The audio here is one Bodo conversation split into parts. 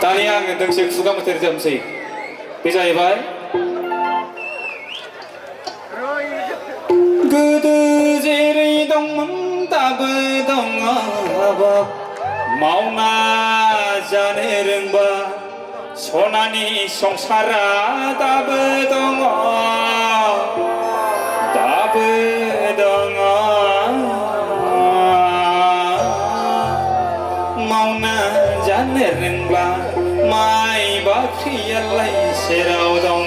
दानिया आङो दोंसे खुगा मेथाइ रोजाबनोसै बे जाहैबाय गोदो जेरै दंमोन दाबो दङ हाबाब मावना जानो रोंबा सनानि संसारा दाबो दङ दाबो दङ मावना जानो रोंब्ला माइ बाख्रियालाय सेराव दङ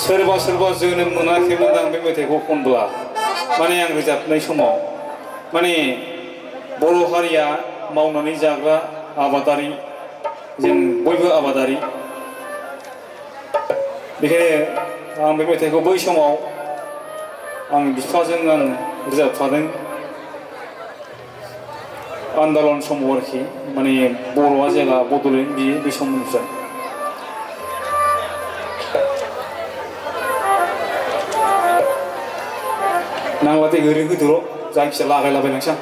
सोरबा सोरबा जोनोम मोनाखैमोन आं बे मेथाइखौ खनब्ला माने आं रोजाबनाय समाव माने बर' हारिया मावनानै जाग्रा आबादारि जों बयबो आबादारि बेखायनो आं बे मेथाइखौ बै समाव आं बिफाजों आं रोजाबफादों आन्दलन समाव आरोखि माने बर'आ जेला बड'लेण्ड बियो बे समनिफ्राय नांबाथाय ओरैनो होदोर' जायखिया लागायलाबायलांसै आं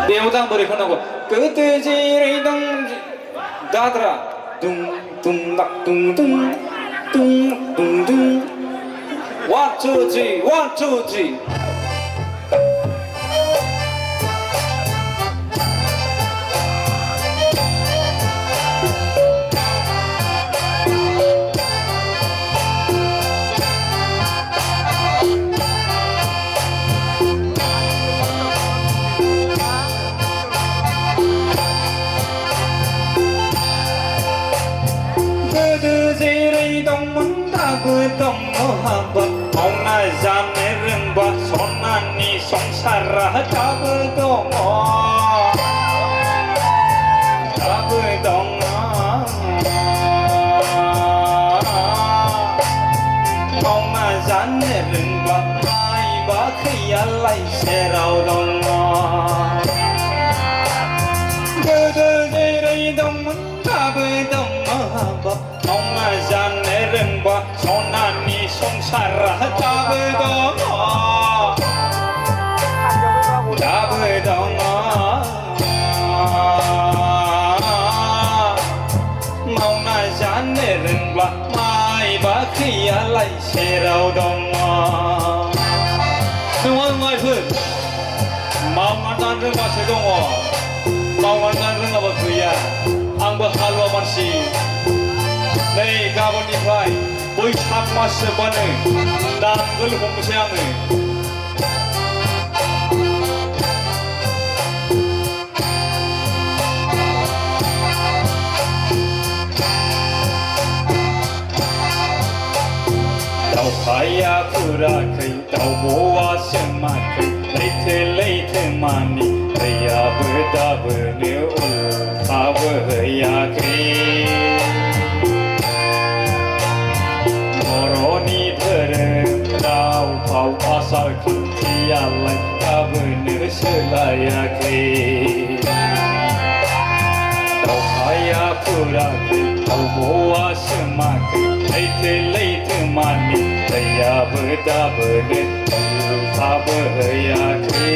बेयाव आं बोरै खननांगौ गोदो जेरै दं दाद्रा दुं दुं दाक दुं दुं दुं दुं दुं 1 2 3 1 2 3 dong habat mauna jane rengba sonani songsara dabe dong mauna jane rengba mai bakhrialai serau dong godo jerai dong dabe dong habat mauna jane rengba sonani songsara dabe dong mauna jane rengba mai bakhrialai serau dong semua-semuanya mauna jane rengbaसो दङ mauna jane रोङाबा गैया आंबो हालुवा मानसि नै गाबोननिफ्राय बैसाग मास जोबबानो नांगोल हमनोसै आङो दावखाया फुराखै दावब'आ सोमाखै लैथो लैथोमानि दैयाबो दाबोनो उल्थाबो हैयाखै बर'नि धोरोम राव फाव आसार खान्थियालाय दाबोनो सोलायाखै दावखाया फुराखै दावब'आ सोमाखै लैथो लैथोमानि दैयाबो दाबोनो उल्थाबो हैयाखै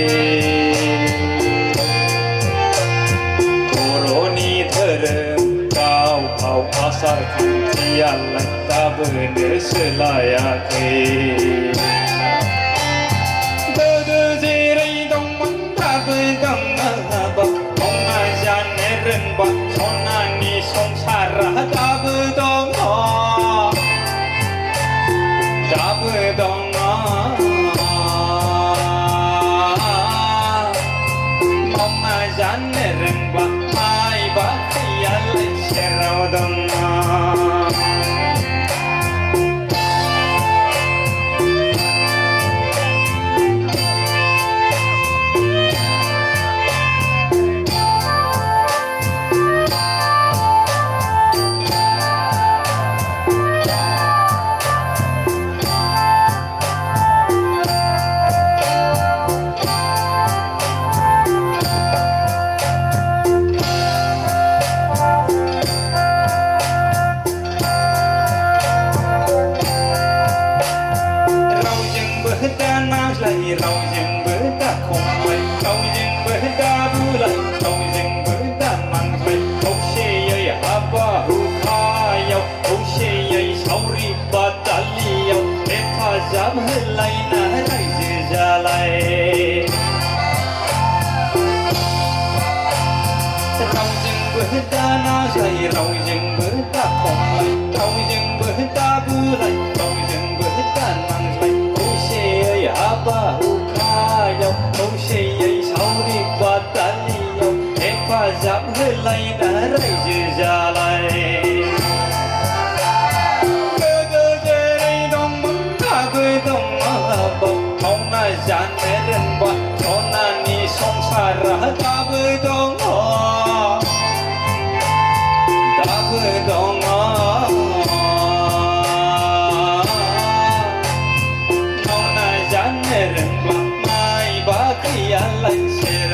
बर'नि धोरोम राव फाव आसार खान्थियालाय दाबोनो सोलायाखै गोदो जेरै दंमोन दाबो दङ हाबाब मावना जानेरन बा माइ बाख्रियालाय सेराव दङ रावजोंबो दा खमलाय रावजोंबो दा बुलाय रावजोंबो दा नांज्लाय खौसेयै हाबा हुखायाव खौसेयै सावरि बादालियाव हेफाजाब होलायना रायजो जालाय रावजोंबो दा नांज्लाय रावजोंबो दा खमलाय रावजोंबो दा बुलाय रावजोंबो दा नांज्लाय हाबा हुखायाव खौसेयै सावरि बादालियाव हेफाजाब होलायना रायजो जालाय गोदो जेरै दंमोन दाबो दङ मावना जानो रोंबा सनानि संसारा दाबो दङ दाबो दङ रोंब्ला माइ बाख्रियालाय सेराव